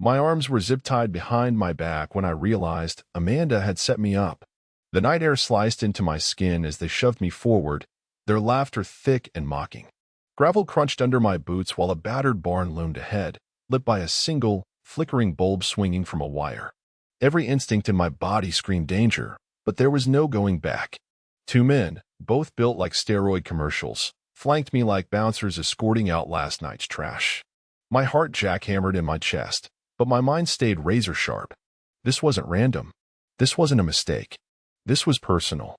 My arms were zip-tied behind my back when I realized Amanda had set me up. The night air sliced into my skin as they shoved me forward, their laughter thick and mocking. Gravel crunched under my boots while a battered barn loomed ahead, lit by a single, flickering bulb swinging from a wire. Every instinct in my body screamed danger, but there was no going back. Two men, both built like steroid commercials, flanked me like bouncers escorting out last night's trash. My heart jackhammered in my chest, but my mind stayed razor sharp. This wasn't random. This wasn't a mistake. This was personal.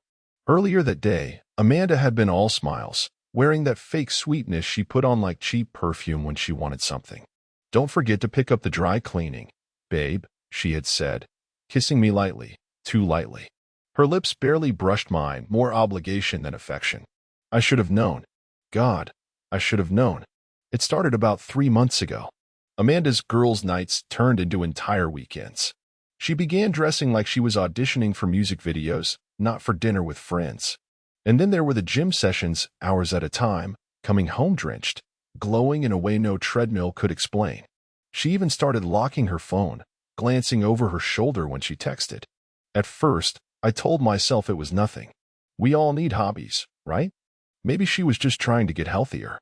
Earlier that day, Amanda had been all smiles, wearing that fake sweetness she put on like cheap perfume when she wanted something. "Don't forget to pick up the dry cleaning, babe," she had said, kissing me lightly, too lightly. Her lips barely brushed mine, more obligation than affection. I should have known. God, I should have known. It started about 3 months ago. Amanda's girls' nights turned into entire weekends. She began dressing like she was auditioning for music videos, not for dinner with friends. And then there were the gym sessions, hours at a time, coming home drenched, glowing in a way no treadmill could explain. She even started locking her phone, glancing over her shoulder when she texted. At first, I told myself it was nothing. We all need hobbies, right? Maybe she was just trying to get healthier.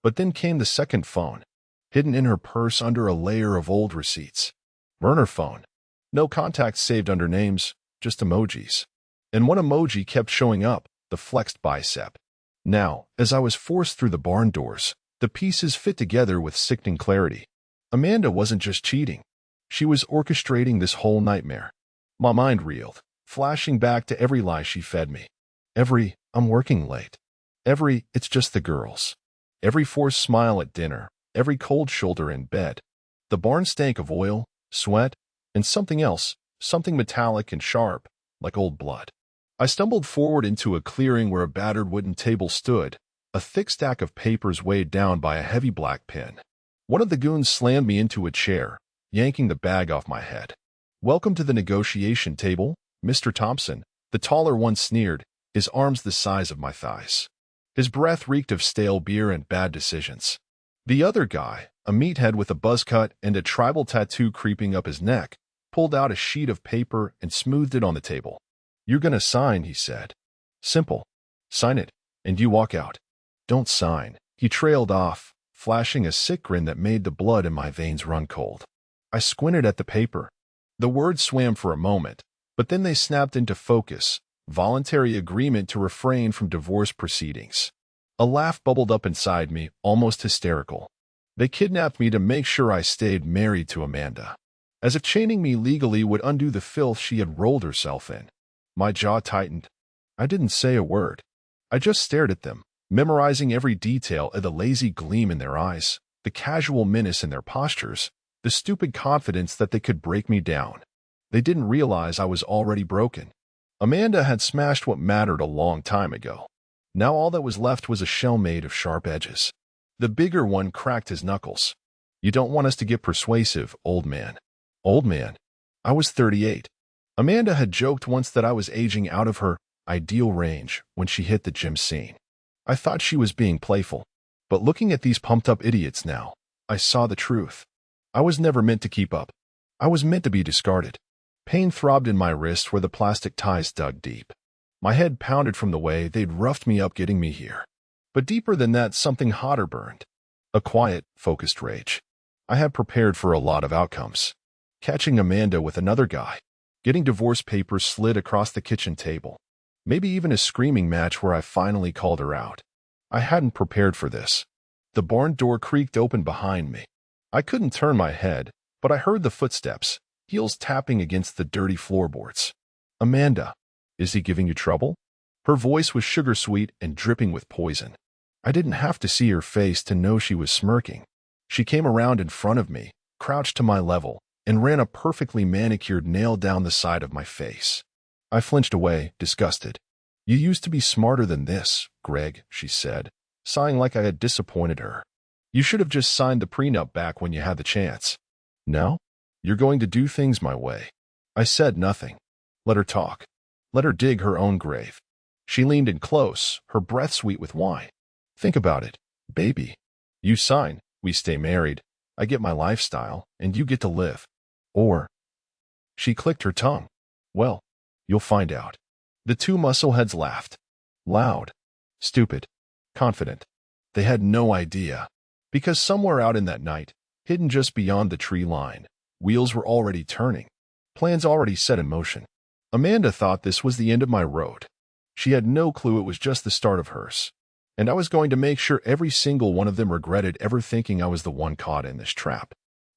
But then came the second phone, hidden in her purse under a layer of old receipts. Burner phone. No contacts saved under names, just emojis. And one emoji kept showing up, the flexed bicep. Now, as I was forced through the barn doors, the pieces fit together with sickening clarity. Amanda wasn't just cheating. She was orchestrating this whole nightmare. My mind reeled, flashing back to every lie she fed me. Every, "I'm working late." Every, "It's just the girls." Every forced smile at dinner. Every cold shoulder in bed. The barn stank of oil, sweat, and something else, something metallic and sharp, like old blood. I stumbled forward into a clearing where a battered wooden table stood, a thick stack of papers weighed down by a heavy black pen. One of the goons slammed me into a chair, yanking the bag off my head. "Welcome to the negotiation table, Mr. Thompson," the taller one sneered, his arms the size of my thighs. His breath reeked of stale beer and bad decisions. The other guy, a meathead with a buzz cut and a tribal tattoo creeping up his neck, pulled out a sheet of paper and smoothed it on the table. "You're gonna sign," he said. "Simple. Sign it, and you walk out." "Don't sign." He trailed off, flashing a sick grin that made the blood in my veins run cold. I squinted at the paper. The words swam for a moment, but then they snapped into focus, voluntary agreement to refrain from divorce proceedings. A laugh bubbled up inside me, almost hysterical. They kidnapped me to make sure I stayed married to Amanda. As if chaining me legally would undo the filth she had rolled herself in. My jaw tightened. I didn't say a word. I just stared at them, memorizing every detail of the lazy gleam in their eyes, the casual menace in their postures, the stupid confidence that they could break me down. They didn't realize I was already broken. Amanda had smashed what mattered a long time ago. Now all that was left was a shell made of sharp edges. The bigger one cracked his knuckles. "You don't want us to get persuasive, old man." Old man? I was 38. Amanda had joked once that I was aging out of her ideal range when she hit the gym scene. I thought she was being playful. But looking at these pumped-up idiots now, I saw the truth. I was never meant to keep up. I was meant to be discarded. Pain throbbed in my wrist where the plastic ties dug deep. My head pounded from the way they'd roughed me up getting me here. But deeper than that, something hotter burned. A quiet, focused rage. I had prepared for a lot of outcomes. Catching Amanda with another guy. Getting divorce papers slid across the kitchen table. Maybe even a screaming match where I finally called her out. I hadn't prepared for this. The barn door creaked open behind me. I couldn't turn my head, but I heard the footsteps, heels tapping against the dirty floorboards. "Amanda, is he giving you trouble?" Her voice was sugar-sweet and dripping with poison. I didn't have to see her face to know she was smirking. She came around in front of me, crouched to my level, and ran a perfectly manicured nail down the side of my face. I flinched away, disgusted. "You used to be smarter than this, Greg," she said, sighing like I had disappointed her. "You should have just signed the prenup back when you had the chance. Now, you're going to do things my way." I said nothing. Let her talk. Let her dig her own grave. She leaned in close, her breath sweet with wine. "Think about it, baby. You sign, we stay married, I get my lifestyle, and you get to live. Or, she clicked her tongue. Well, you'll find out. The two muscleheads laughed. Loud, stupid, confident. They had no idea. Because somewhere out in that night, hidden just beyond the tree line, wheels were already turning. Plans already set in motion. Amanda thought this was the end of my road. She had no clue it was just the start of hers. And I was going to make sure every single one of them regretted ever thinking I was the one caught in this trap.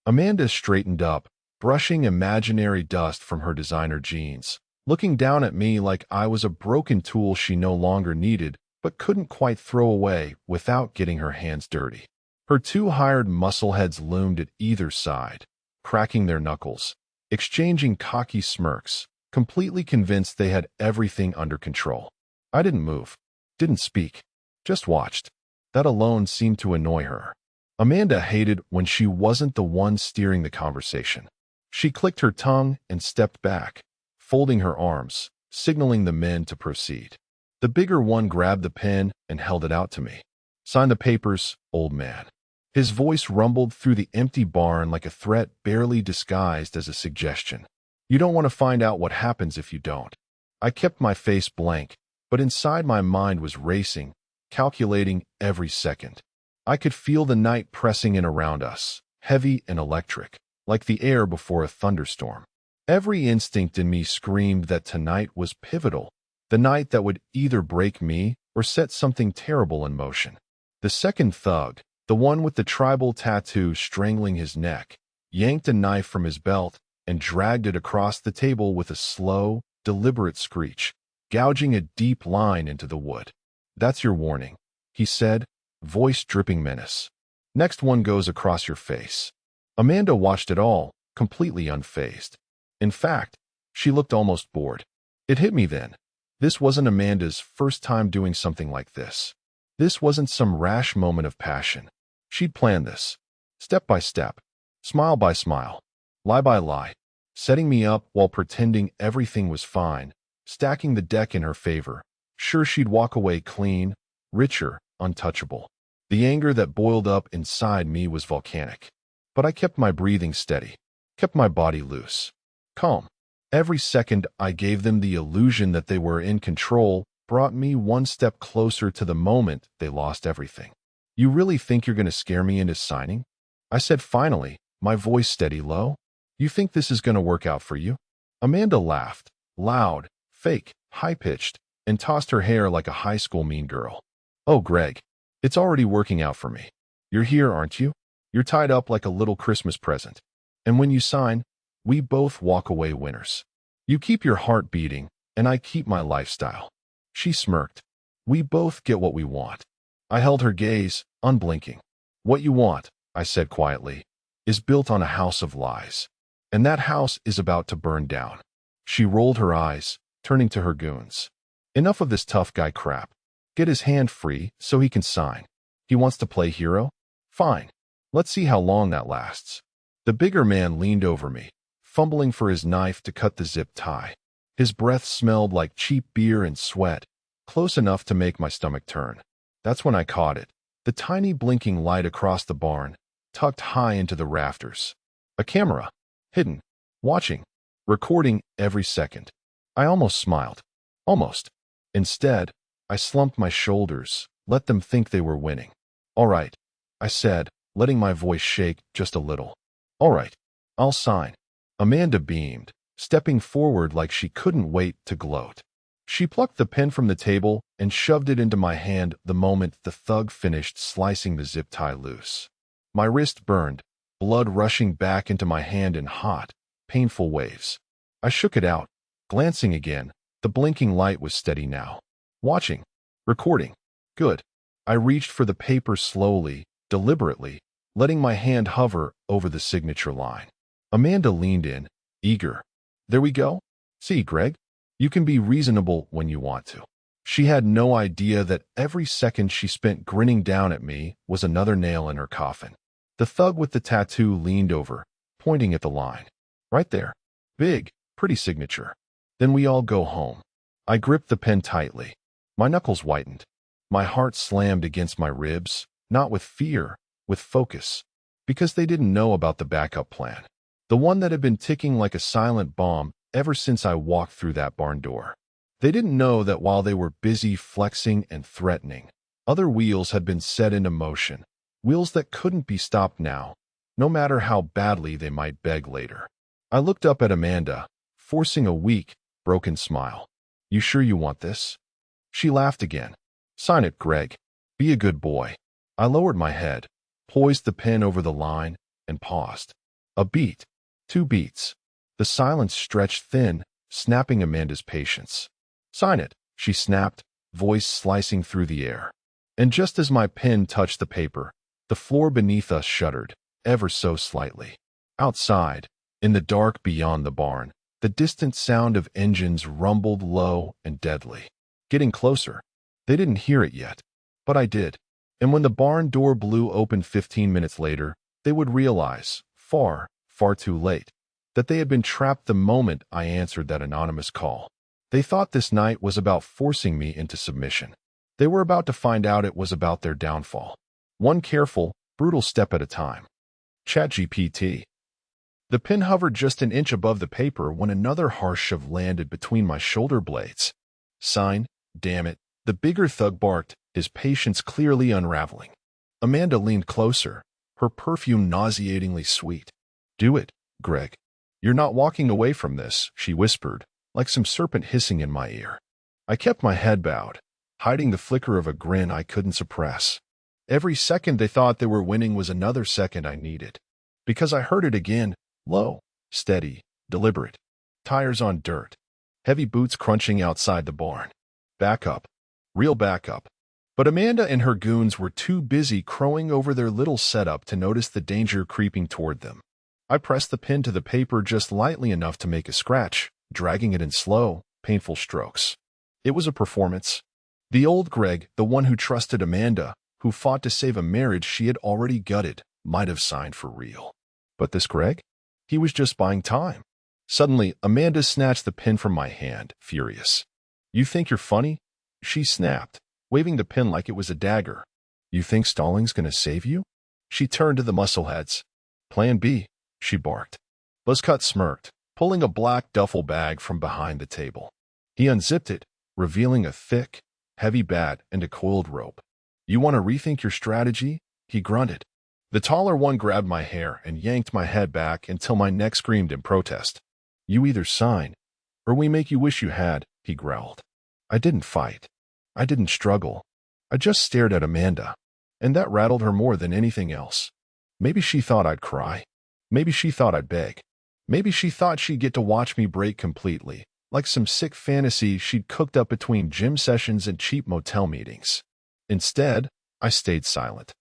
Amanda straightened up, brushing imaginary dust from her designer jeans, looking down at me like I was a broken tool she no longer needed but couldn't quite throw away without getting her hands dirty. Her two hired muscleheads loomed at either side, cracking their knuckles, exchanging cocky smirks, completely convinced they had everything under control. I didn't move, didn't speak, just watched. That alone seemed to annoy her. Amanda hated when she wasn't the one steering the conversation. She clicked her tongue and stepped back, folding her arms, signaling the men to proceed. The bigger one grabbed the pen and held it out to me. Sign the papers, old man. His voice rumbled through the empty barn like a threat barely disguised as a suggestion. You don't want to find out what happens if you don't. I kept my face blank, but inside my mind was racing, calculating every second. I could feel the night pressing in around us, heavy and electric, like the air before a thunderstorm. Every instinct in me screamed that tonight was pivotal, the night that would either break me or set something terrible in motion. The second thug, the one with the tribal tattoo strangling his neck, yanked a knife from his belt and dragged it across the table with a slow, deliberate screech, gouging a deep line into the wood. That's your warning, he said, voice dripping menace. Next one goes across your face. Amanda watched it all, completely unfazed. In fact, she looked almost bored. It hit me then. This wasn't Amanda's first time doing something like this. This wasn't some rash moment of passion. She'd planned this, step by step, smile by smile, lie by lie, setting me up while pretending everything was fine, stacking the deck in her favor. Sure she'd walk away clean, richer, untouchable. The anger that boiled up inside me was volcanic. But I kept my breathing steady, kept my body loose, calm. Every second I gave them the illusion that they were in control brought me one step closer to the moment they lost everything. You really think you're going to scare me into signing? I said finally, my voice steady low. You think this is going to work out for you? Amanda laughed, loud, fake, high-pitched, and tossed her hair like a high school mean girl. Oh, Greg, it's already working out for me. You're here, aren't you? You're tied up like a little Christmas present. And when you sign, we both walk away winners. You keep your heart beating, and I keep my lifestyle. She smirked. We both get what we want. I held her gaze, unblinking. What you want, I said quietly, is built on a house of lies. And that house is about to burn down. She rolled her eyes, turning to her goons. Enough of this tough guy crap. Get his hand free so he can sign. He wants to play hero? Fine. Let's see how long that lasts. The bigger man leaned over me, fumbling for his knife to cut the zip tie. His breath smelled like cheap beer and sweat, close enough to make my stomach turn. That's when I caught it. The tiny blinking light across the barn, tucked high into the rafters. A camera, hidden, watching, recording every second. I almost smiled. Almost. Instead, I slumped my shoulders, let them think they were winning. All right, I said, letting my voice shake just a little. All right, I'll sign. Amanda beamed, stepping forward like she couldn't wait to gloat. She plucked the pen from the table and shoved it into my hand the moment the thug finished slicing the zip tie loose. My wrist burned, blood rushing back into my hand in hot, painful waves. I shook it out, glancing again. The blinking light was steady now. Watching. Recording. Good. I reached for the paper slowly, deliberately, letting my hand hover over the signature line. Amanda leaned in, eager. There we go. See, Greg? You can be reasonable when you want to. She had no idea that every second she spent grinning down at me was another nail in her coffin. The thug with the tattoo leaned over, pointing at the line. Right there. Big, pretty signature. Then we all go home. I gripped the pen tightly. My knuckles whitened. My heart slammed against my ribs, not with fear, with focus. Because they didn't know about the backup plan. The one that had been ticking like a silent bomb ever since I walked through that barn door. They didn't know that while they were busy flexing and threatening, other wheels had been set into motion. Wheels that couldn't be stopped now, no matter how badly they might beg later. I looked up at Amanda, forcing a weak, broken smile. You sure you want this? She laughed again. Sign it, Greg. Be a good boy. I lowered my head, poised the pen over the line, and paused. A beat. 2 beats. The silence stretched thin, snapping Amanda's patience. Sign it, she snapped, voice slicing through the air. And just as my pen touched the paper, the floor beneath us shuddered, ever so slightly. Outside, in the dark beyond the barn, the distant sound of engines rumbled low and deadly. Getting closer. They didn't hear it yet, but I did. And when the barn door blew open 15 minutes later, they would realize, far, far too late, that they had been trapped the moment I answered that anonymous call. They thought this night was about forcing me into submission. They were about to find out it was about their downfall. One careful, brutal step at a time. ChatGPT. The pen hovered just an inch above the paper when another harsh shove landed between my shoulder blades. Sign, damn it, the bigger thug barked, his patience clearly unraveling. Amanda leaned closer, her perfume nauseatingly sweet. Do it, Greg. You're not walking away from this, she whispered, like some serpent hissing in my ear. I kept my head bowed, hiding the flicker of a grin I couldn't suppress. Every second they thought they were winning was another second I needed. Because I heard it again, low, steady, deliberate. Tires on dirt. Heavy boots crunching outside the barn. Backup. Real backup. But Amanda and her goons were too busy crowing over their little setup to notice the danger creeping toward them. I pressed the pen to the paper just lightly enough to make a scratch, dragging it in slow, painful strokes. It was a performance. The old Greg, the one who trusted Amanda, who fought to save a marriage she had already gutted, might have signed for real. But this Greg? He was just buying time. Suddenly, Amanda snatched the pen from my hand, furious. You think you're funny? She snapped, waving the pen like it was a dagger. You think stalling's gonna save you? She turned to the muscleheads. Plan B, she barked. Buzzcut smirked, pulling a black duffel bag from behind the table. He unzipped it, revealing a thick, heavy bat and a coiled rope. You want to rethink your strategy? He grunted. The taller one grabbed my hair and yanked my head back until my neck screamed in protest. You either sign, or we make you wish you had, he growled. I didn't fight. I didn't struggle. I just stared at Amanda, and that rattled her more than anything else. Maybe she thought I'd cry. Maybe she thought I'd beg. Maybe she thought she'd get to watch me break completely, like some sick fantasy she'd cooked up between gym sessions and cheap motel meetings. Instead, I stayed silent,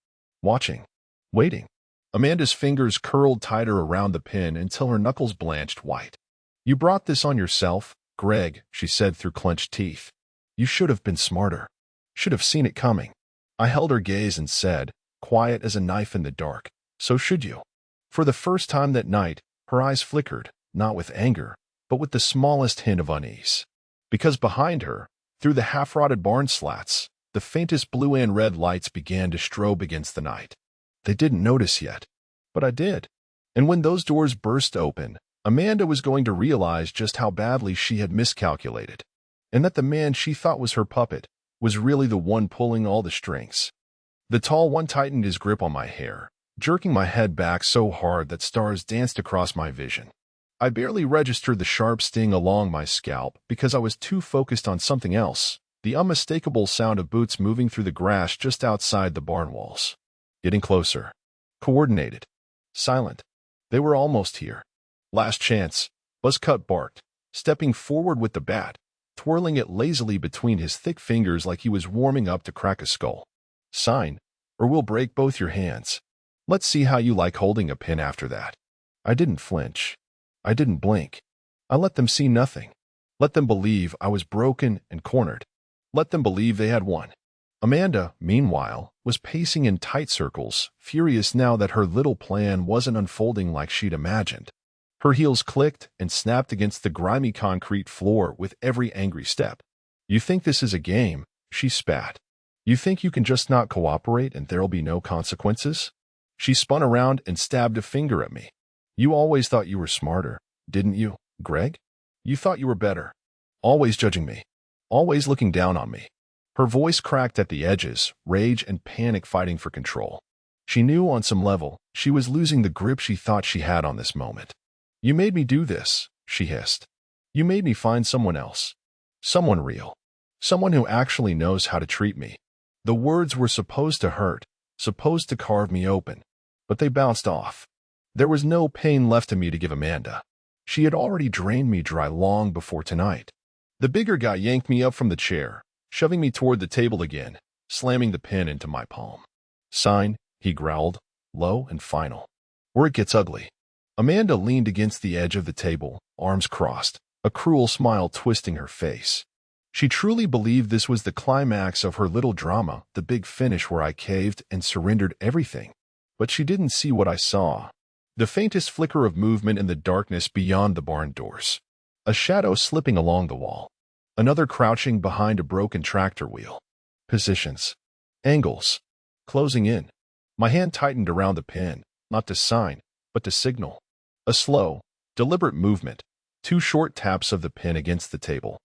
watching, waiting. Amanda's fingers curled tighter around the pen until her knuckles blanched white. You brought this on yourself, Greg, she said through clenched teeth. You should have been smarter. Should have seen it coming. I held her gaze and said, quiet as a knife in the dark, so should you. For the first time that night, her eyes flickered, not with anger, but with the smallest hint of unease. Because behind her, through the half-rotted barn slats, the faintest blue and red lights began to strobe against the night. They didn't notice yet, but I did. And when those doors burst open, Amanda was going to realize just how badly she had miscalculated, and that the man she thought was her puppet was really the one pulling all the strings. The tall one tightened his grip on my hair, jerking my head back so hard that stars danced across my vision. I barely registered the sharp sting along my scalp because I was too focused on something else, the unmistakable sound of boots moving through the grass just outside the barn walls. Getting closer. Coordinated. Silent. They were almost here. Last chance. Buzzcut barked, stepping forward with the bat, twirling it lazily between his thick fingers like he was warming up to crack a skull. Sign, or we'll break both your hands. Let's see how you like holding a pen after that. I didn't flinch. I didn't blink. I let them see nothing. Let them believe I was broken and cornered. Let them believe they had won. Amanda, meanwhile, was pacing in tight circles, furious now that her little plan wasn't unfolding like she'd imagined. Her heels clicked and snapped against the grimy concrete floor with every angry step. You think this is a game? She spat. You think you can just not cooperate and there'll be no consequences? She spun around and stabbed a finger at me. You always thought you were smarter, didn't you, Greg? You thought you were better. Always judging me. Always looking down on me. Her voice cracked at the edges, rage and panic fighting for control. She knew on some level she was losing the grip she thought she had on this moment. You made me do this, she hissed. You made me find someone else. Someone real. Someone who actually knows how to treat me. The words were supposed to hurt, supposed to carve me open, but they bounced off. There was no pain left in me to give Amanda. She had already drained me dry long before tonight. The bigger guy yanked me up from the chair, shoving me toward the table again, slamming the pen into my palm. Sign, he growled, low and final. Or it gets ugly. Amanda leaned against the edge of the table, arms crossed, a cruel smile twisting her face. She truly believed this was the climax of her little drama, the big finish where I caved and surrendered everything. But she didn't see what I saw. The faintest flicker of movement in the darkness beyond the barn doors. A shadow slipping along the wall. Another crouching behind a broken tractor wheel. Positions. Angles. Closing in. My hand tightened around the pin, not to sign, but to signal. A slow, deliberate movement. 2 short taps of the pin against the table.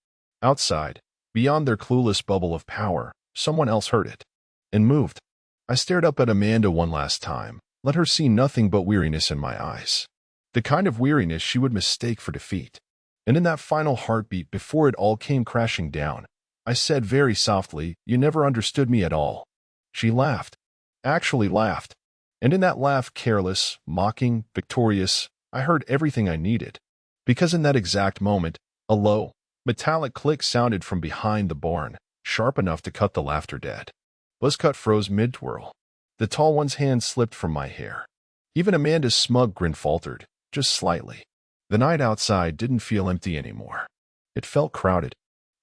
Outside, beyond their clueless bubble of power, someone else heard it. And moved. I stared up at Amanda one last time, let her see nothing but weariness in my eyes. The kind of weariness she would mistake for defeat. And in that final heartbeat before it all came crashing down, I said very softly, "You never understood me at all." She laughed. Actually laughed. And in that laugh, careless, mocking, victorious, I heard everything I needed. Because in that exact moment, a low, metallic click sounded from behind the barn, sharp enough to cut the laughter dead. Buzzcut froze mid-twirl. The tall one's hand slipped from my hair. Even Amanda's smug grin faltered, just slightly. The night outside didn't feel empty anymore. It felt crowded,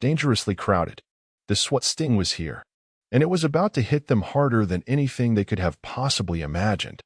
dangerously crowded. The Swat sting was here, and it was about to hit them harder than anything they could have possibly imagined.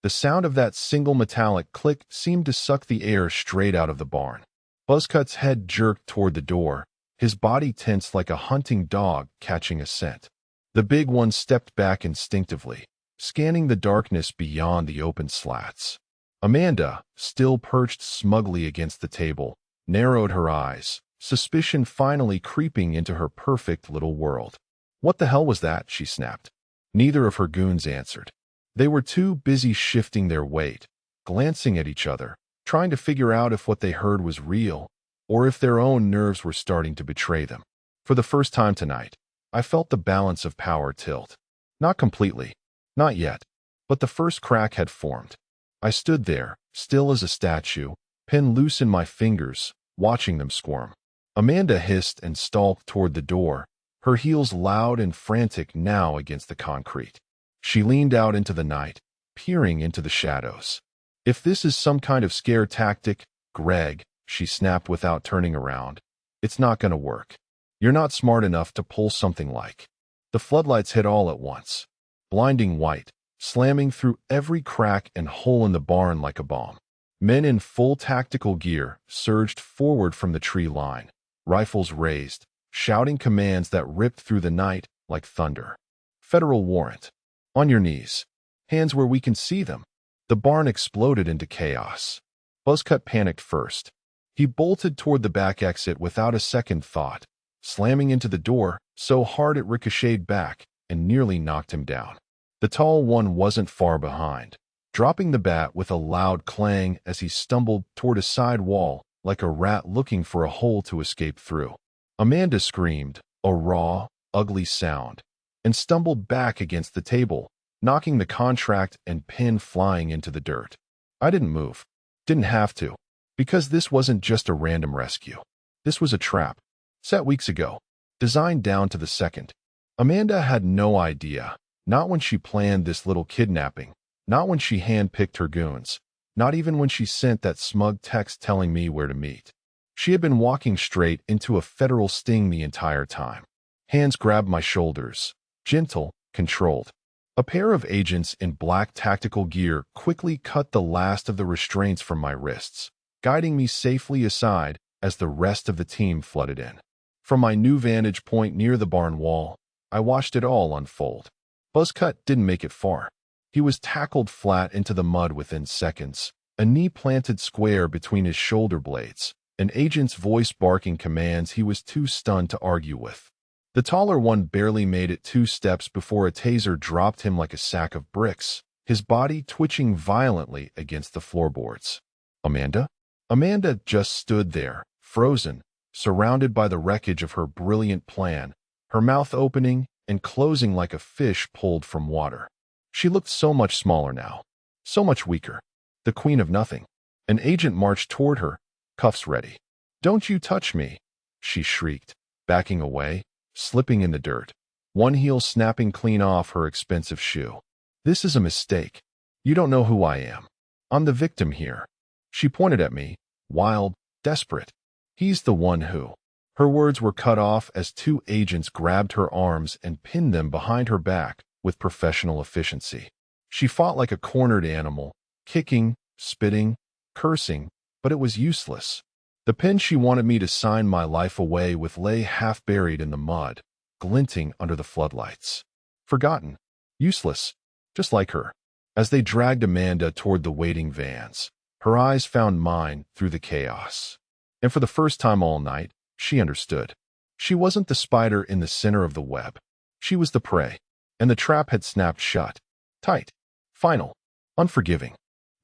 The sound of that single metallic click seemed to suck the air straight out of the barn. Buzzcut's head jerked toward the door, his body tensed like a hunting dog catching a scent. The big one stepped back instinctively, scanning the darkness beyond the open slats. Amanda, still perched smugly against the table, narrowed her eyes, suspicion finally creeping into her perfect little world. "What the hell was that?" she snapped. Neither of her goons answered. They were too busy shifting their weight, glancing at each other, trying to figure out if what they heard was real, or if their own nerves were starting to betray them. For the first time tonight, I felt the balance of power tilt. Not completely, not yet, but the first crack had formed. I stood there, still as a statue, pin loose in my fingers, watching them squirm. Amanda hissed and stalked toward the door, her heels loud and frantic now against the concrete. She leaned out into the night, peering into the shadows. "If this is some kind of scare tactic, Greg," she snapped without turning around, "it's not gonna work. You're not smart enough to pull something like." The floodlights hit all at once, blinding white, slamming through every crack and hole in the barn like a bomb. Men in full tactical gear surged forward from the tree line, rifles raised, shouting commands that ripped through the night like thunder. "Federal warrant. On your knees. Hands where we can see them." The barn exploded into chaos. Buzzcut panicked first. He bolted toward the back exit without a second thought, slamming into the door so hard it ricocheted back and nearly knocked him down. The tall one wasn't far behind, dropping the bat with a loud clang as he stumbled toward a side wall like a rat looking for a hole to escape through. Amanda screamed, a raw, ugly sound, and stumbled back against the table, knocking the contract and pin flying into the dirt. I didn't move. Didn't have to, because this wasn't just a random rescue. This was a trap, set weeks ago, designed down to the second. Amanda had no idea, not when she planned this little kidnapping, not when she handpicked her goons, not even when she sent that smug text telling me where to meet. She had been walking straight into a federal sting the entire time. Hands grabbed my shoulders, gentle, controlled. A pair of agents in black tactical gear quickly cut the last of the restraints from my wrists, guiding me safely aside as the rest of the team flooded in. From my new vantage point near the barn wall, I watched it all unfold. Buzzcut didn't make it far. He was tackled flat into the mud within seconds, a knee planted square between his shoulder blades, an agent's voice barking commands he was too stunned to argue with. The taller one barely made it 2 steps before a taser dropped him like a sack of bricks, his body twitching violently against the floorboards. Amanda? Amanda just stood there, frozen, surrounded by the wreckage of her brilliant plan, her mouth opening and closing like a fish pulled from water. She looked so much smaller now, so much weaker. The queen of nothing. An agent marched toward her, cuffs ready. "Don't you touch me," she shrieked, backing away, slipping in the dirt, one heel snapping clean off her expensive shoe. "This is a mistake. You don't know who I am. I'm the victim here." She pointed at me, wild, desperate. "He's the one who." Her words were cut off as 2 agents grabbed her arms and pinned them behind her back with professional efficiency. She fought like a cornered animal, kicking, spitting, cursing, but it was useless. The pen she wanted me to sign my life away with lay half buried in the mud, glinting under the floodlights. Forgotten. Useless. Just like her. As they dragged Amanda toward the waiting vans, her eyes found mine through the chaos. And for the first time all night, she understood. She wasn't the spider in the center of the web. She was the prey. And the trap had snapped shut. Tight. Final. Unforgiving.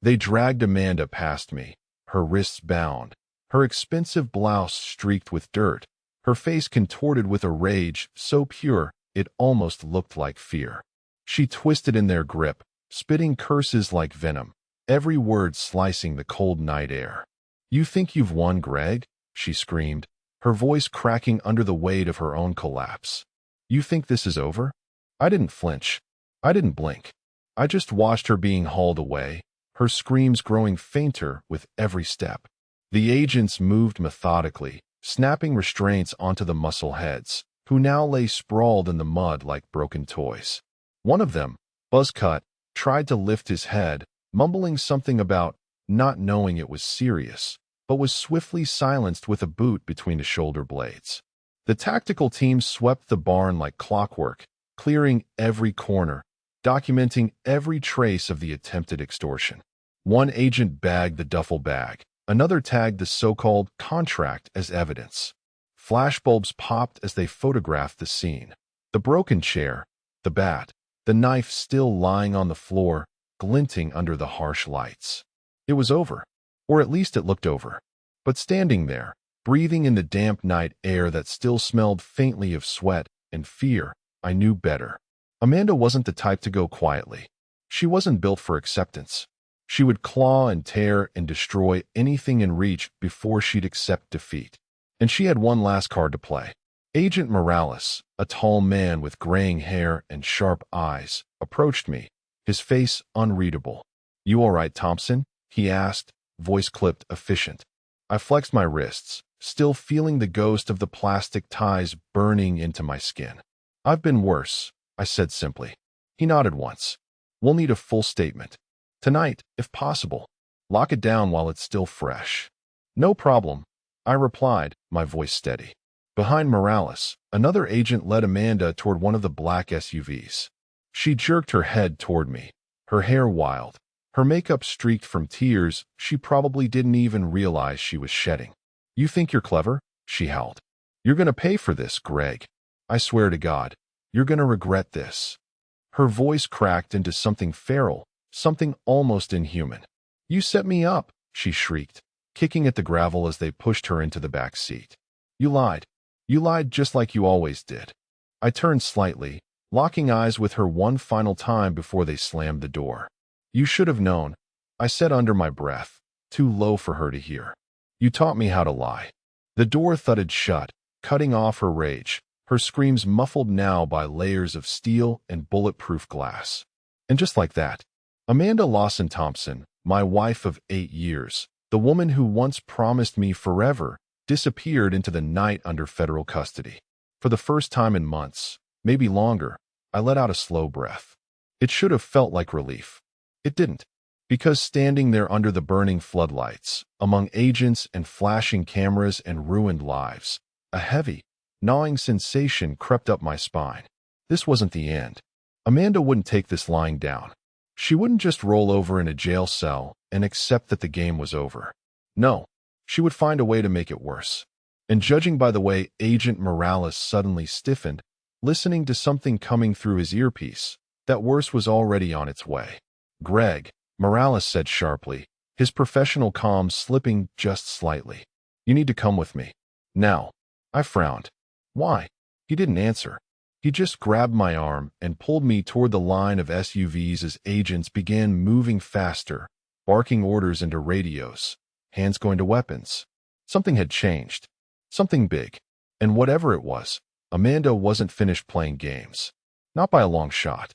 They dragged Amanda past me, her wrists bound, her expensive blouse streaked with dirt, her face contorted with a rage so pure it almost looked like fear. She twisted in their grip, spitting curses like venom, every word slicing the cold night air. "You think you've won, Greg?" she screamed, her voice cracking under the weight of her own collapse. "You think this is over?" I didn't flinch. I didn't blink. I just watched her being hauled away, her screams growing fainter with every step. The agents moved methodically, snapping restraints onto the muscle heads, who now lay sprawled in the mud like broken toys. One of them, Buzzcut, tried to lift his head, mumbling something about not knowing it was serious, but was swiftly silenced with a boot between the shoulder blades. The tactical team swept the barn like clockwork, clearing every corner, documenting every trace of the attempted extortion. One agent bagged the duffel bag, another tagged the so-called contract as evidence. Flashbulbs popped as they photographed the scene. The broken chair, the bat, the knife still lying on the floor, glinting under the harsh lights. It was over, or at least it looked over. But standing there, breathing in the damp night air that still smelled faintly of sweat and fear, I knew better. Amanda wasn't the type to go quietly. She wasn't built for acceptance. She would claw and tear and destroy anything in reach before she'd accept defeat. And she had one last card to play. Agent Morales, a tall man with graying hair and sharp eyes, approached me, his face unreadable. "You all right, Thompson?" he asked, voice clipped efficient. I flexed my wrists, still feeling the ghost of the plastic ties burning into my skin. "I've been worse," I said simply. He nodded once. "We'll need a full statement. Tonight, if possible. Lock it down while it's still fresh." "No problem," I replied, my voice steady. Behind Morales, another agent led Amanda toward one of the black SUVs. She jerked her head toward me, her hair wild, her makeup streaked from tears she probably didn't even realize she was shedding. "You think you're clever?" she howled. "You're gonna pay for this, Greg. I swear to God, you're gonna regret this." Her voice cracked into something feral, something almost inhuman. "You set me up," she shrieked, kicking at the gravel as they pushed her into the back seat. "You lied. You lied just like you always did." I turned slightly, locking eyes with her one final time before they slammed the door. "You should have known," I said under my breath, too low for her to hear. "You taught me how to lie." The door thudded shut, cutting off her rage, her screams muffled now by layers of steel and bulletproof glass. And just like that, Amanda Lawson Thompson, my wife of 8 years, the woman who once promised me forever, disappeared into the night under federal custody. For the first time in months, maybe longer, I let out a slow breath. It should have felt like relief. It didn't. Because standing there under the burning floodlights, among agents and flashing cameras and ruined lives, a heavy, gnawing sensation crept up my spine. This wasn't the end. Amanda wouldn't take this lying down. She wouldn't just roll over in a jail cell and accept that the game was over. No, she would find a way to make it worse. And judging by the way Agent Morales suddenly stiffened, listening to something coming through his earpiece, that worse was already on its way. "Greg," Morales said sharply, his professional calm slipping just slightly. "You need to come with me. Now." I frowned. "Why?" He didn't answer. He just grabbed my arm and pulled me toward the line of SUVs as agents began moving faster, barking orders into radios, hands going to weapons. Something had changed. Something big. And whatever it was, Amanda wasn't finished playing games. Not by a long shot.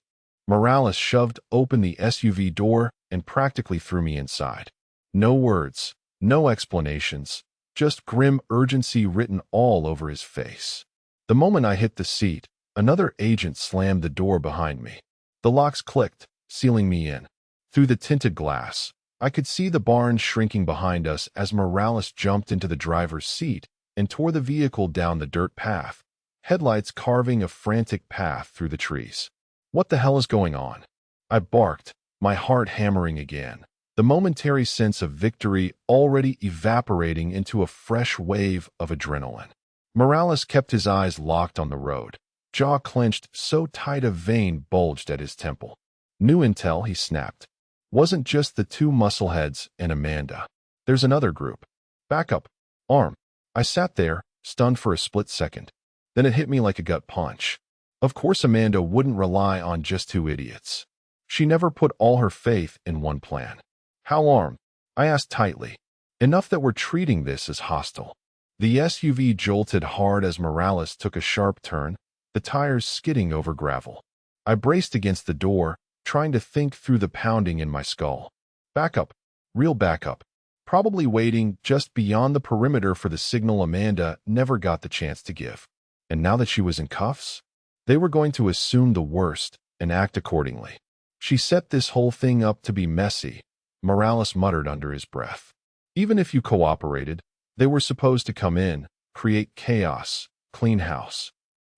Morales shoved open the SUV door and practically threw me inside. No words, no explanations, just grim urgency written all over his face. The moment I hit the seat, another agent slammed the door behind me. The locks clicked, sealing me in. Through the tinted glass, I could see the barn shrinking behind us as Morales jumped into the driver's seat and tore the vehicle down the dirt path, headlights carving a frantic path through the trees. "What the hell is going on?" I barked, my heart hammering again, the momentary sense of victory already evaporating into a fresh wave of adrenaline. Morales kept his eyes locked on the road, jaw clenched so tight a vein bulged at his temple. "New intel," he snapped. "Wasn't just the two muscleheads and Amanda. There's another group. Backup. Arm." I sat there, stunned for a split second. Then it hit me like a gut punch. Of course Amanda wouldn't rely on just two idiots. She never put all her faith in one plan. "How armed?" I asked tightly. "Enough that we're treating this as hostile." The SUV jolted hard as Morales took a sharp turn, the tires skidding over gravel. I braced against the door, trying to think through the pounding in my skull. Backup. Real backup. Probably waiting just beyond the perimeter for the signal Amanda never got the chance to give. And now that she was in cuffs, they were going to assume the worst and act accordingly. "She set this whole thing up to be messy," Morales muttered under his breath. "Even if you cooperated, they were supposed to come in, create chaos, clean house."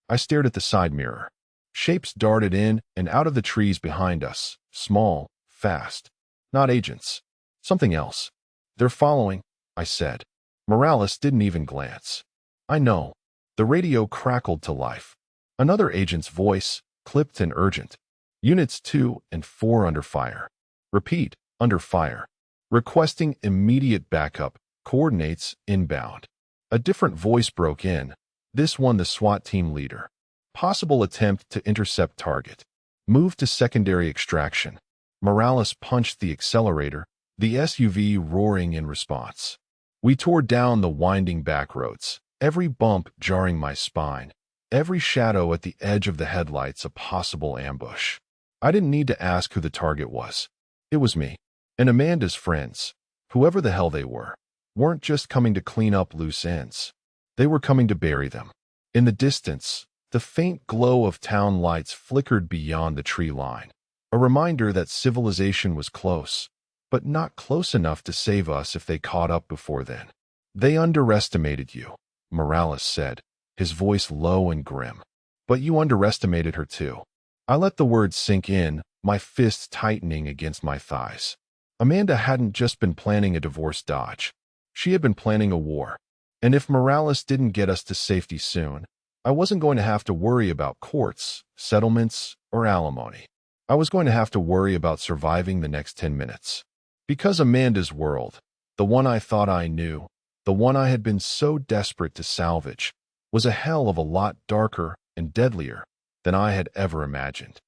I stared at the side mirror. Shapes darted in and out of the trees behind us, small, fast. Not agents. Something else. "They're following," I said. Morales didn't even glance. "I know." The radio crackled to life. Another agent's voice, clipped and urgent. "Units 2 and 4 under fire. Repeat, under fire. Requesting immediate backup. Coordinates inbound." A different voice broke in, this one the SWAT team leader. "Possible attempt to intercept target. Move to secondary extraction." Morales punched the accelerator, the SUV roaring in response. We tore down the winding back roads, every bump jarring my spine, every shadow at the edge of the headlights a possible ambush. I didn't need to ask who the target was. It was me. And Amanda's friends, whoever the hell they were, weren't just coming to clean up loose ends. They were coming to bury them. In the distance, the faint glow of town lights flickered beyond the tree line, a reminder that civilization was close, but not close enough to save us if they caught up before then. "They underestimated you," Morales said, his voice low and grim. "But you underestimated her too." I let the words sink in, my fists tightening against my thighs. Amanda hadn't just been planning a divorce dodge. She had been planning a war. And if Morales didn't get us to safety soon, I wasn't going to have to worry about courts, settlements, or alimony. I was going to have to worry about surviving the next 10 minutes. Because Amanda's world, the one I thought I knew, the one I had been so desperate to salvage, was a hell of a lot darker and deadlier than I had ever imagined.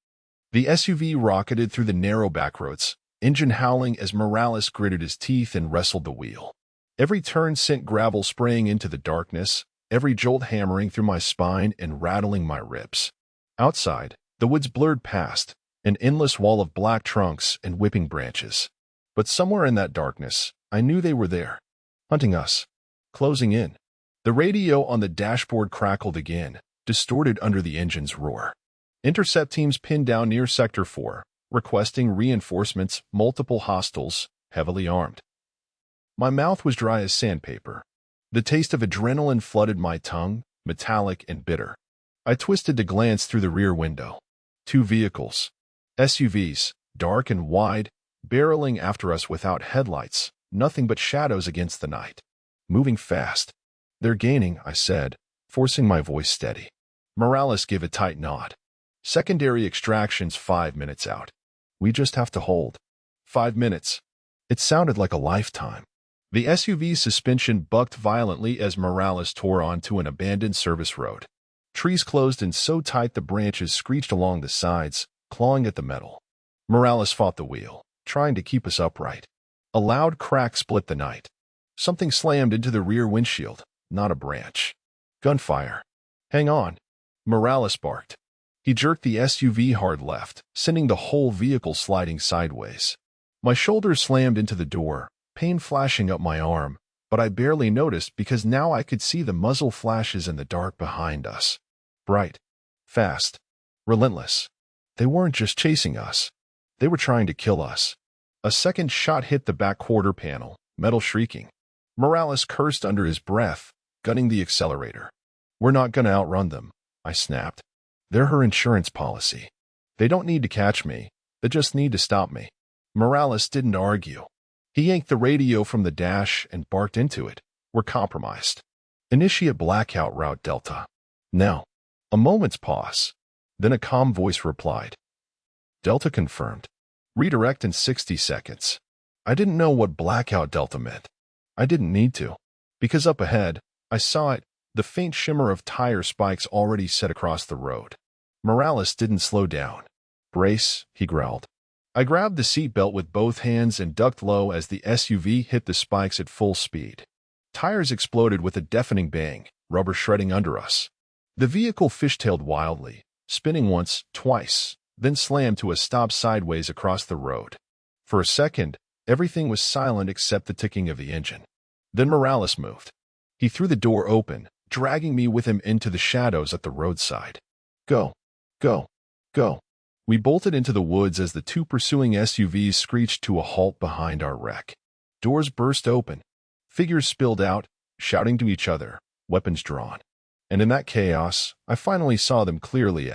The SUV rocketed through the narrow backroads, engine howling as Morales gritted his teeth and wrestled the wheel. Every turn sent gravel spraying into the darkness, every jolt hammering through my spine and rattling my ribs. Outside, the woods blurred past, an endless wall of black trunks and whipping branches. But somewhere in that darkness, I knew they were there, hunting us, closing in. The radio on the dashboard crackled again, distorted under the engine's roar. "Intercept teams pinned down near Sector 4, requesting reinforcements, multiple hostiles, heavily armed." My mouth was dry as sandpaper. The taste of adrenaline flooded my tongue, metallic and bitter. I twisted to glance through the rear window. 2 vehicles. SUVs, dark and wide, barreling after us without headlights, nothing but shadows against the night. Moving fast. They're gaining, I said, forcing my voice steady. Morales gave a tight nod. Secondary extractions 5 minutes out. We just have to hold. 5 minutes. It sounded like a lifetime. The SUV's suspension bucked violently as Morales tore onto an abandoned service road. Trees closed in so tight the branches screeched along the sides, clawing at the metal. Morales fought the wheel, trying to keep us upright. A loud crack split the night. Something slammed into the rear windshield, not a branch. Gunfire. Hang on. Morales barked. He jerked the SUV hard left, sending the whole vehicle sliding sideways. My shoulders slammed into the door, pain flashing up my arm, but I barely noticed because now I could see the muzzle flashes in the dark behind us. Bright. Fast. Relentless. They weren't just chasing us. They were trying to kill us. A second shot hit the back quarter panel, metal shrieking. Morales cursed under his breath, gunning the accelerator. We're not gonna outrun them, I snapped. They're her insurance policy. They don't need to catch me. They just need to stop me. Morales didn't argue. He yanked the radio from the dash and barked into it. We're compromised. Initiate blackout route Delta. Now. A moment's pause. Then a calm voice replied. Delta confirmed. Redirect in 60 seconds. I didn't know what blackout Delta meant. I didn't need to. Because up ahead, I saw it, the faint shimmer of tire spikes already set across the road. Morales didn't slow down. Brace, he growled. I grabbed the seatbelt with both hands and ducked low as the SUV hit the spikes at full speed. Tires exploded with a deafening bang, rubber shredding under us. The vehicle fishtailed wildly, spinning once, twice, then slammed to a stop sideways across the road. For a second, everything was silent except the ticking of the engine. Then Morales moved. He threw the door open, dragging me with him into the shadows at the roadside. Go. Go. Go. We bolted into the woods as the two pursuing SUVs screeched to a halt behind our wreck. Doors burst open. Figures spilled out, shouting to each other, weapons drawn. And in that chaos, I finally saw them clearly,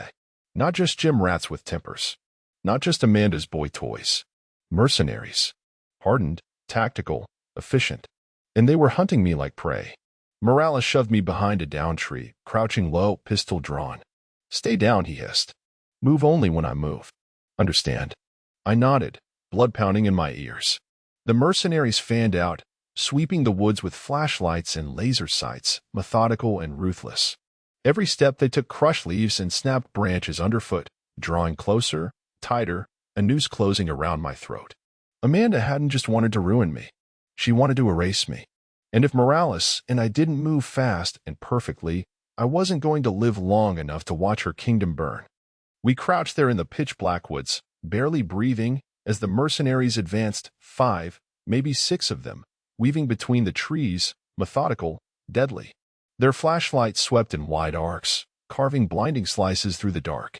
not just gym rats with tempers. Not just Amanda's boy toys. Mercenaries. Hardened, tactical, efficient. And they were hunting me like prey. Morales shoved me behind a down tree, crouching low, pistol drawn. Stay down, he hissed. Move only when I move. Understand? I nodded, blood pounding in my ears. The mercenaries fanned out, sweeping the woods with flashlights and laser sights, methodical and ruthless. Every step they took crushed leaves and snapped branches underfoot, drawing closer, tighter, a noose closing around my throat. Amanda hadn't just wanted to ruin me. She wanted to erase me. And if Morales and I didn't move fast and perfectly, I wasn't going to live long enough to watch her kingdom burn. We crouched there in the pitch-black woods, barely breathing, as the mercenaries advanced, 5, maybe 6 of them, weaving between the trees, methodical, deadly. Their flashlights swept in wide arcs, carving blinding slices through the dark.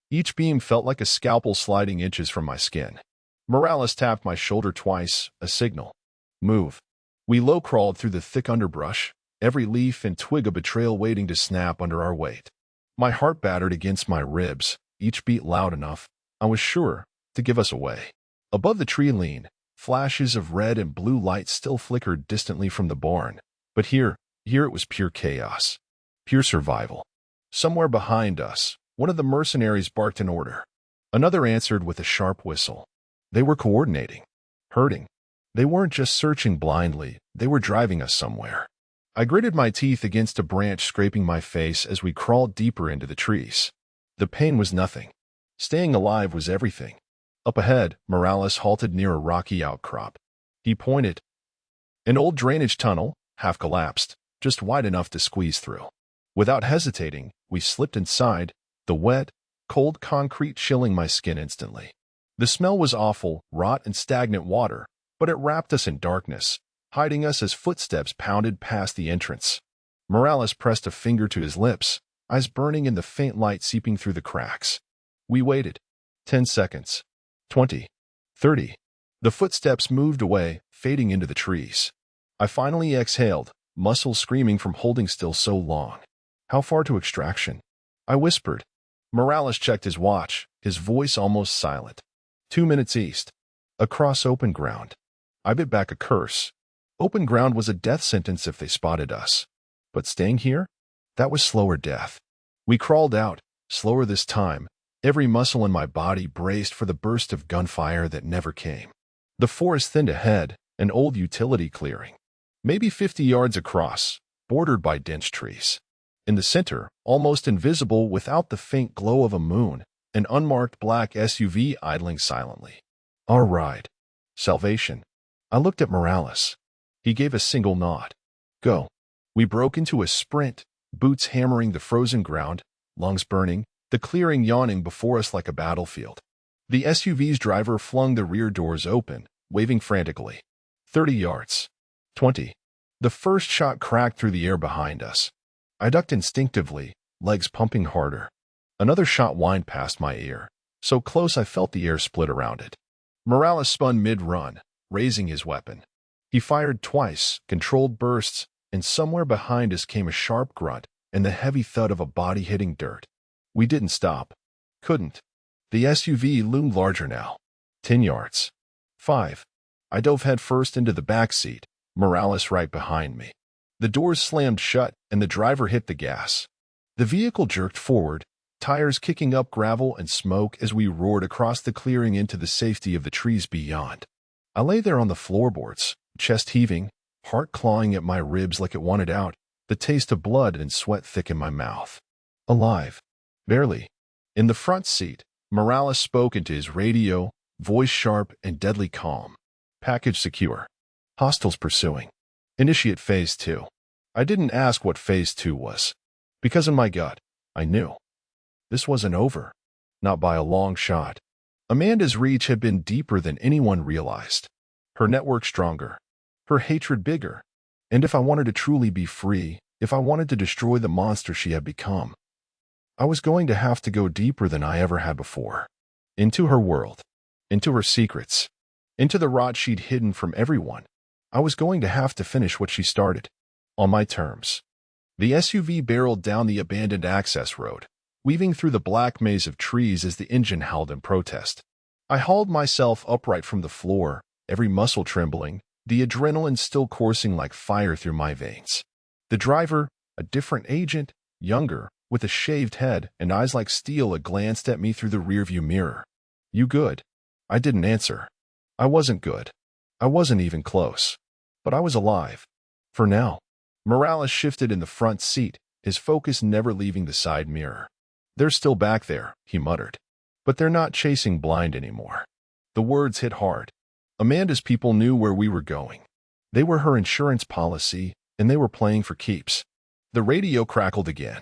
Each beam felt like a scalpel sliding inches from my skin. Morales tapped my shoulder twice, a signal. Move. We low-crawled through the thick underbrush, every leaf and twig a betrayal waiting to snap under our weight. My heart battered against my ribs, each beat loud enough, I was sure, to give us away. Above the tree lean, flashes of red and blue light still flickered distantly from the barn. But here it was pure chaos. Pure survival. Somewhere behind us, one of the mercenaries barked an order. Another answered with a sharp whistle. They were coordinating. Hurting. They weren't just searching blindly, they were driving us somewhere. I gritted my teeth against a branch scraping my face as we crawled deeper into the trees. The pain was nothing. Staying alive was everything. Up ahead, Morales halted near a rocky outcrop. He pointed. An old drainage tunnel, half collapsed, just wide enough to squeeze through. Without hesitating, we slipped inside, the wet, cold concrete chilling my skin instantly. The smell was awful, rot and stagnant water, but it wrapped us in darkness, hiding us as footsteps pounded past the entrance. Morales pressed a finger to his lips, eyes burning in the faint light seeping through the cracks. We waited. 10 seconds. 20. 30. The footsteps moved away, fading into the trees. I finally exhaled, muscles screaming from holding still so long. How far to extraction? I whispered. Morales checked his watch, his voice almost silent. 2 minutes east. Across open ground. I bit back a curse. Open ground was a death sentence if they spotted us. But staying here? That was slower death. We crawled out, slower this time. Every muscle in my body braced for the burst of gunfire that never came. The forest thinned ahead, an old utility clearing. Maybe 50 yards across, bordered by dense trees. In the center, almost invisible without the faint glow of a moon, an unmarked black SUV idling silently. Our ride. Salvation. I looked at Morales. He gave a single nod. Go. We broke into a sprint, boots hammering the frozen ground, lungs burning, the clearing yawning before us like a battlefield. The SUV's driver flung the rear doors open, waving frantically. 30 yards. 20. The first shot cracked through the air behind us. I ducked instinctively, legs pumping harder. Another shot whined past my ear, so close I felt the air split around it. Morales spun mid-run, raising his weapon. He fired twice, controlled bursts, and somewhere behind us came a sharp grunt and the heavy thud of a body hitting dirt. We didn't stop. Couldn't. The SUV loomed larger now. 10 yards. 5. I dove headfirst into the back seat, Morales right behind me. The doors slammed shut and the driver hit the gas. The vehicle jerked forward, tires kicking up gravel and smoke as we roared across the clearing into the safety of the trees beyond. I lay there on the floorboards, chest heaving, heart clawing at my ribs like it wanted out, the taste of blood and sweat thick in my mouth. Alive. Barely. In the front seat, Morales spoke into his radio, voice sharp and deadly calm. Package secure. Hostiles pursuing. Initiate Phase 2. I didn't ask what Phase 2 was, because in my gut, I knew. This wasn't over. Not by a long shot. Amanda's reach had been deeper than anyone realized. Her network stronger. Her hatred bigger. And if I wanted to truly be free, if I wanted to destroy the monster she had become, I was going to have to go deeper than I ever had before. Into her world. Into her secrets. Into the rot she'd hidden from everyone. I was going to have to finish what she started. On my terms. The SUV barreled down the abandoned access road, weaving through the black maze of trees as the engine howled in protest. I hauled myself upright from the floor, every muscle trembling, the adrenaline still coursing like fire through my veins. The driver, a different agent, younger, with a shaved head and eyes like steel, glanced at me through the rearview mirror. You good? I didn't answer. I wasn't good. I wasn't even close. But I was alive. For now. Morales shifted in the front seat, his focus never leaving the side mirror. They're still back there, he muttered. But they're not chasing blind anymore. The words hit hard. Amanda's people knew where we were going. They were her insurance policy, and they were playing for keeps. The radio crackled again.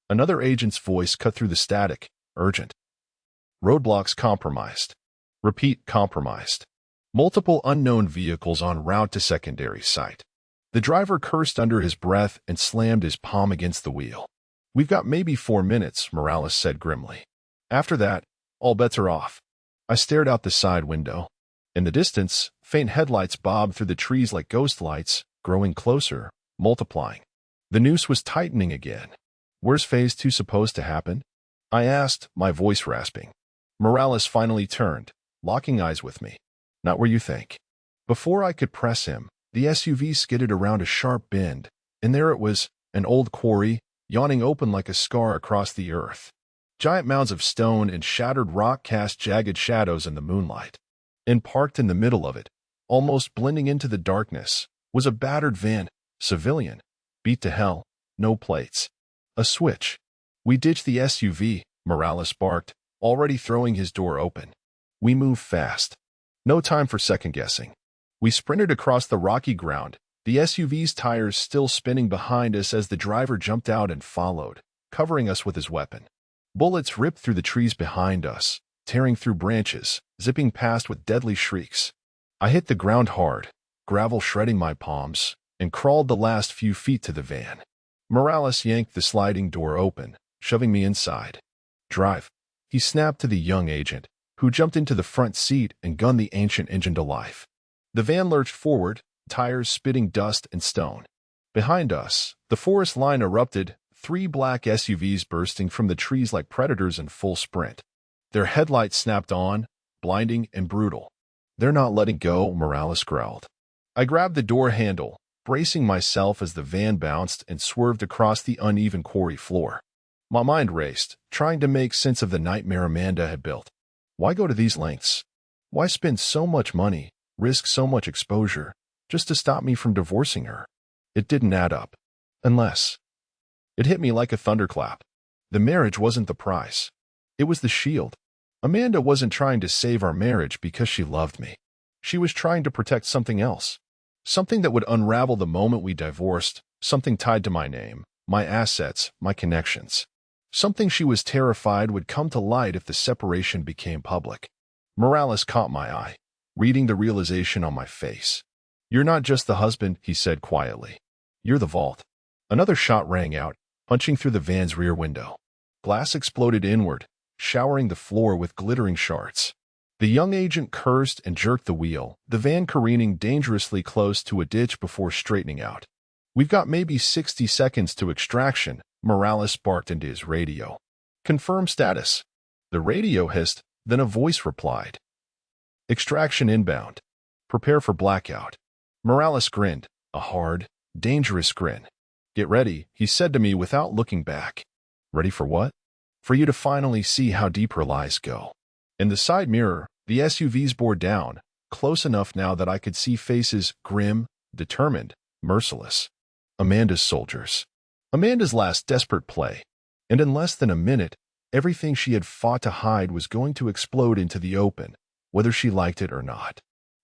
Another agent's voice cut through the static, urgent. Roadblocks compromised. Repeat, compromised. Multiple unknown vehicles en route to secondary site. The driver cursed under his breath and slammed his palm against the wheel. We've got maybe 4 minutes, Morales said grimly. After that, all bets are off. I stared out the side window. In the distance, faint headlights bobbed through the trees like ghost lights, growing closer, multiplying. The noose was tightening again. Where's Phase 2 supposed to happen? I asked, my voice rasping. Morales finally turned, locking eyes with me. Not where you think. Before I could press him, the SUV skidded around a sharp bend, and there it was, an old quarry, yawning open like a scar across the earth. Giant mounds of stone and shattered rock cast jagged shadows in the moonlight. And parked in the middle of it, almost blending into the darkness, was a battered van, civilian, beat to hell, no plates. A switch. We ditched the SUV, Morales barked, already throwing his door open. We moved fast. No time for second-guessing. We sprinted across the rocky ground, the SUV's tires still spinning behind us as the driver jumped out and followed, covering us with his weapon. Bullets ripped through the trees behind us, tearing through branches, zipping past with deadly shrieks. I hit the ground hard, gravel shredding my palms, and crawled the last few feet to the van. Morales yanked the sliding door open, shoving me inside. Drive. He snapped to the young agent, who jumped into the front seat and gunned the ancient engine to life. The van lurched forward, tires spitting dust and stone. Behind us, the forest line erupted, 3 black SUVs bursting from the trees like predators in full sprint. Their headlights snapped on, blinding, and brutal. "They're not letting go," Morales growled. I grabbed the door handle, bracing myself as the van bounced and swerved across the uneven quarry floor. My mind raced, trying to make sense of the nightmare Amanda had built. Why go to these lengths? Why spend so much money, risk so much exposure, just to stop me from divorcing her? It didn't add up. Unless... It hit me like a thunderclap. The marriage wasn't the price. It was the shield. Amanda wasn't trying to save our marriage because she loved me. She was trying to protect something else. Something that would unravel the moment we divorced, something tied to my name, my assets, my connections. Something she was terrified would come to light if the separation became public. Morales caught my eye, reading the realization on my face. "You're not just the husband," he said quietly. "You're the vault." Another shot rang out, punching through the van's rear window. Glass exploded inward, showering the floor with glittering shards. The young agent cursed and jerked the wheel, the van careening dangerously close to a ditch before straightening out. "We've got maybe 60 seconds to extraction," Morales barked into his radio. "Confirm status." The radio hissed, then a voice replied. "Extraction inbound. Prepare for blackout." Morales grinned, a hard, dangerous grin. "Get ready," he said to me without looking back. "Ready for what?" "For you to finally see how deep her lies go." In the side mirror, the SUVs bore down, close enough now that I could see faces grim, determined, merciless. Amanda's soldiers. Amanda's last desperate play. And in less than a minute, everything she had fought to hide was going to explode into the open, whether she liked it or not.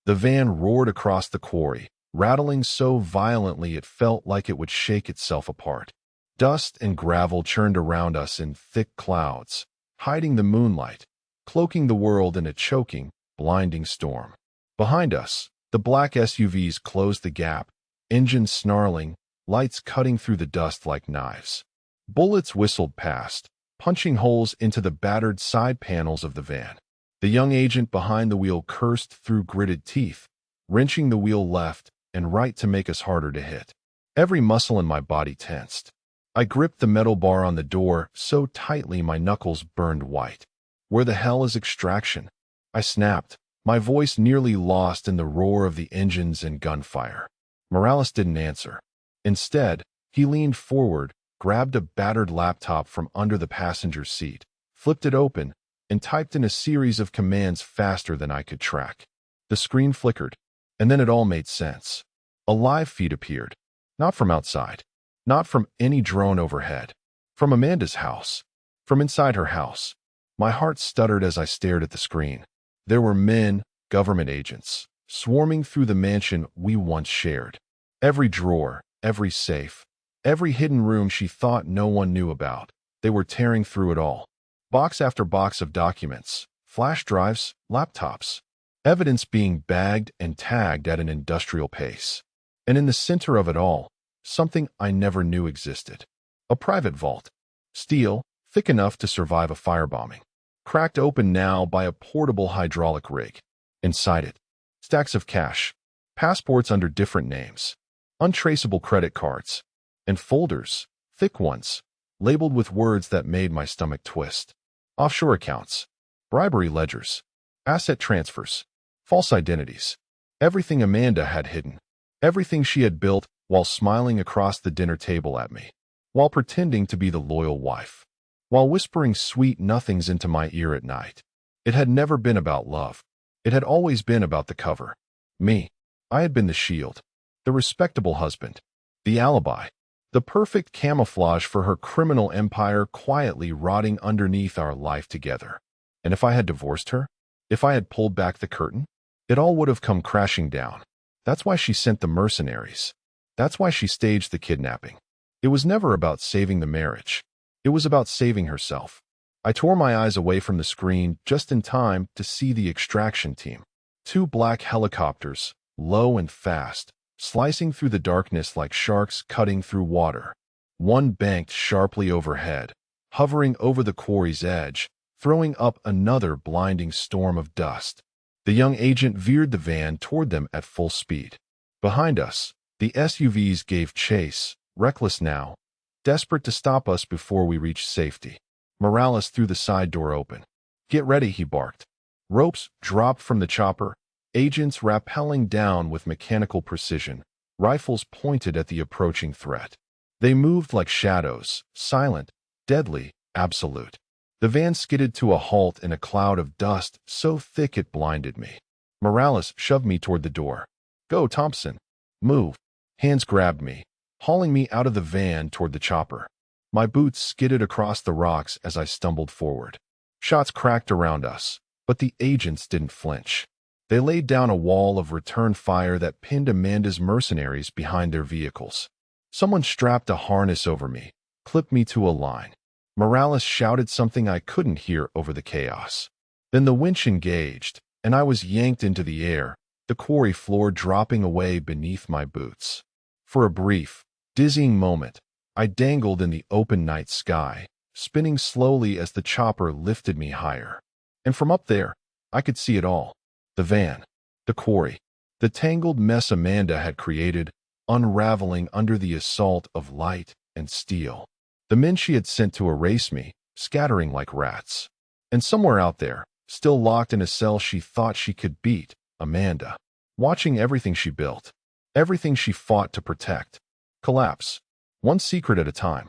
The van roared across the quarry, rattling so violently it felt like it would shake itself apart. Dust and gravel churned around us in thick clouds, hiding the moonlight, cloaking the world in a choking, blinding storm. Behind us, the black SUVs closed the gap, engines snarling, lights cutting through the dust like knives. Bullets whistled past, punching holes into the battered side panels of the van. The young agent behind the wheel cursed through gritted teeth, wrenching the wheel left and right to make us harder to hit. Every muscle in my body tensed. I gripped the metal bar on the door so tightly my knuckles burned white. "Where the hell is extraction?" I snapped, my voice nearly lost in the roar of the engines and gunfire. Morales didn't answer. Instead, he leaned forward, grabbed a battered laptop from under the passenger seat, flipped it open, and typed in a series of commands faster than I could track. The screen flickered, and then it all made sense. A live feed appeared. Not from outside. Not from any drone overhead. From Amanda's house. From inside her house. My heart stuttered as I stared at the screen. There were men, government agents, swarming through the mansion we once shared. Every drawer, every safe, every hidden room she thought no one knew about. They were tearing through it all. Box after box of documents, flash drives, laptops. Evidence being bagged and tagged at an industrial pace. And in the center of it all, something I never knew existed. A private vault. Steel, thick enough to survive a firebombing. Cracked open now by a portable hydraulic rig. Inside it, stacks of cash, passports under different names, untraceable credit cards, and folders, thick ones, labeled with words that made my stomach twist. Offshore accounts, bribery ledgers, asset transfers, false identities. Everything Amanda had hidden. Everything she had built while smiling across the dinner table at me. While pretending to be the loyal wife. While whispering sweet nothings into my ear at night. It had never been about love. It had always been about the cover. Me. I had been the shield. The respectable husband. The alibi. The perfect camouflage for her criminal empire quietly rotting underneath our life together. And if I had divorced her? If I had pulled back the curtain? It all would have come crashing down. That's why she sent the mercenaries. That's why she staged the kidnapping. It was never about saving the marriage. It was about saving herself. I tore my eyes away from the screen just in time to see the extraction team. 2 black helicopters, low and fast, slicing through the darkness like sharks cutting through water. One banked sharply overhead, hovering over the quarry's edge, throwing up another blinding storm of dust. The young agent veered the van toward them at full speed. Behind us, the SUVs gave chase, reckless now, desperate to stop us before we reached safety. Morales threw the side door open. "Get ready," he barked. Ropes dropped from the chopper, agents rappelling down with mechanical precision, rifles pointed at the approaching threat. They moved like shadows, silent, deadly, absolute. The van skidded to a halt in a cloud of dust so thick it blinded me. Morales shoved me toward the door. "Go, Thompson. Move." Hands grabbed me, hauling me out of the van toward the chopper. My boots skidded across the rocks as I stumbled forward. Shots cracked around us, but the agents didn't flinch. They laid down a wall of return fire that pinned Amanda's mercenaries behind their vehicles. Someone strapped a harness over me, clipped me to a line. Morales shouted something I couldn't hear over the chaos. Then the winch engaged, and I was yanked into the air, the quarry floor dropping away beneath my boots. For a brief, dizzying moment, I dangled in the open night sky, spinning slowly as the chopper lifted me higher. And from up there, I could see it all. The van, the quarry, the tangled mess Amanda had created, unraveling under the assault of light and steel. The men she had sent to erase me, scattering like rats. And somewhere out there, still locked in a cell she thought she could beat, Amanda, watching everything she built, everything she fought to protect, collapse, one secret at a time.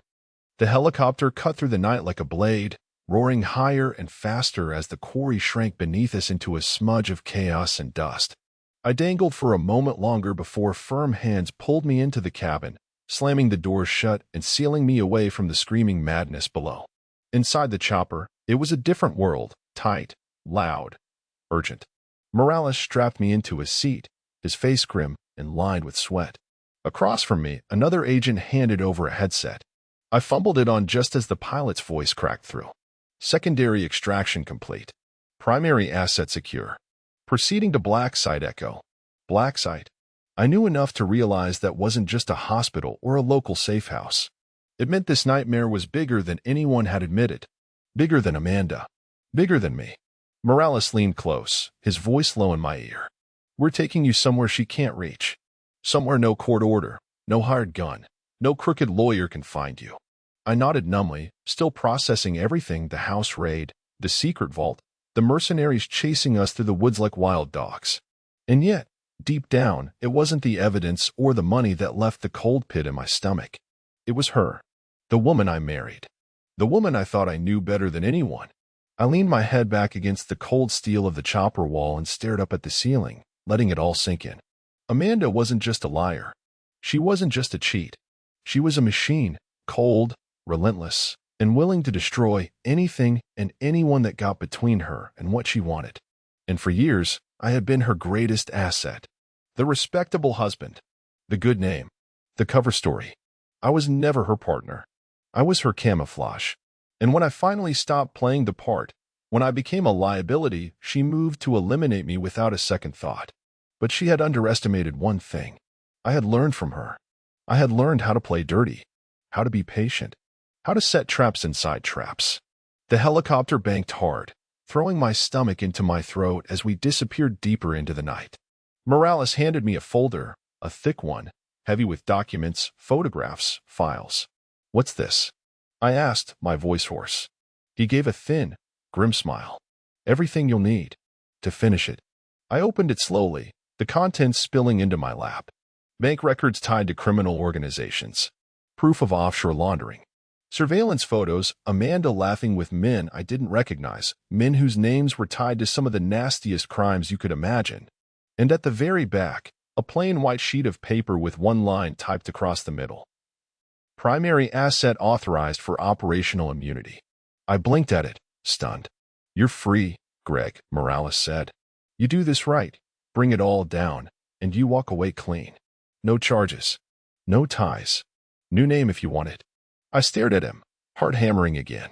The helicopter cut through the night like a blade, roaring higher and faster as the quarry shrank beneath us into a smudge of chaos and dust. I dangled for a moment longer before firm hands pulled me into the cabin, slamming the doors shut and sealing me away from the screaming madness below. Inside the chopper, it was a different world, tight, loud, urgent. Morales strapped me into his seat, his face grim and lined with sweat. Across from me, another agent handed over a headset. I fumbled it on just as the pilot's voice cracked through. Secondary extraction complete. Primary asset secure. Proceeding to black site echo. Black site. I knew enough to realize that wasn't just a hospital or a local safe house. It meant this nightmare was bigger than anyone had admitted. Bigger than Amanda. Bigger than me. Morales leaned close, his voice low in my ear. "We're taking you somewhere she can't reach. Somewhere no court order, no hired gun, no crooked lawyer can find you." I nodded numbly, still processing everything: the house raid, the secret vault, the mercenaries chasing us through the woods like wild dogs. And yet, deep down, it wasn't the evidence or the money that left the cold pit in my stomach. It was her, the woman I married, the woman I thought I knew better than anyone. I leaned my head back against the cold steel of the chopper wall and stared up at the ceiling, letting it all sink in. Amanda wasn't just a liar. She wasn't just a cheat. She was a machine, cold, relentless, and willing to destroy anything and anyone that got between her and what she wanted. And for years, I had been her greatest asset. The respectable husband, the good name, the cover story. I was never her partner. I was her camouflage. And when I finally stopped playing the part, when I became a liability, she moved to eliminate me without a second thought. But she had underestimated one thing. I had learned from her. I had learned how to play dirty, how to be patient, how to set traps inside traps. The helicopter banked hard, throwing my stomach into my throat as we disappeared deeper into the night. Morales handed me a folder, a thick one, heavy with documents, photographs, files. "What's this?" I asked, my voice hoarse. He gave a thin, grim smile. "Everything you'll need to finish it." I opened it slowly, the contents spilling into my lap. Bank records tied to criminal organizations. Proof of offshore laundering. Surveillance photos, Amanda laughing with men I didn't recognize, men whose names were tied to some of the nastiest crimes you could imagine. And at the very back, a plain white sheet of paper with one line typed across the middle. "Primary asset authorized for operational immunity." I blinked at it, stunned. "You're free, Greg," Morales said. "You do this right, bring it all down, and you walk away clean. No charges. No ties. New name if you want it." I stared at him, heart hammering again.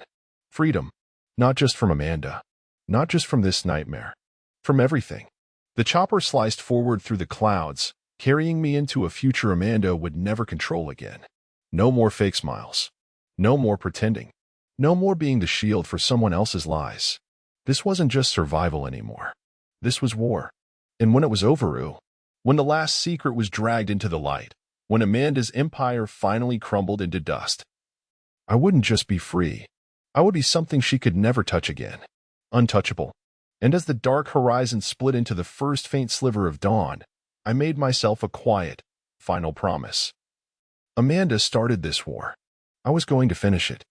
Freedom. Not just from Amanda. Not just from this nightmare. From everything. The chopper sliced forward through the clouds, carrying me into a future Amanda would never control again. No more fake smiles. No more pretending. No more being the shield for someone else's lies. This wasn't just survival anymore. This was war. And when it was over, when the last secret was dragged into the light, when Amanda's empire finally crumbled into dust, I wouldn't just be free. I would be something she could never touch again. Untouchable. And as the dark horizon split into the first faint sliver of dawn, I made myself a quiet, final promise. Amanda started this war. I was going to finish it.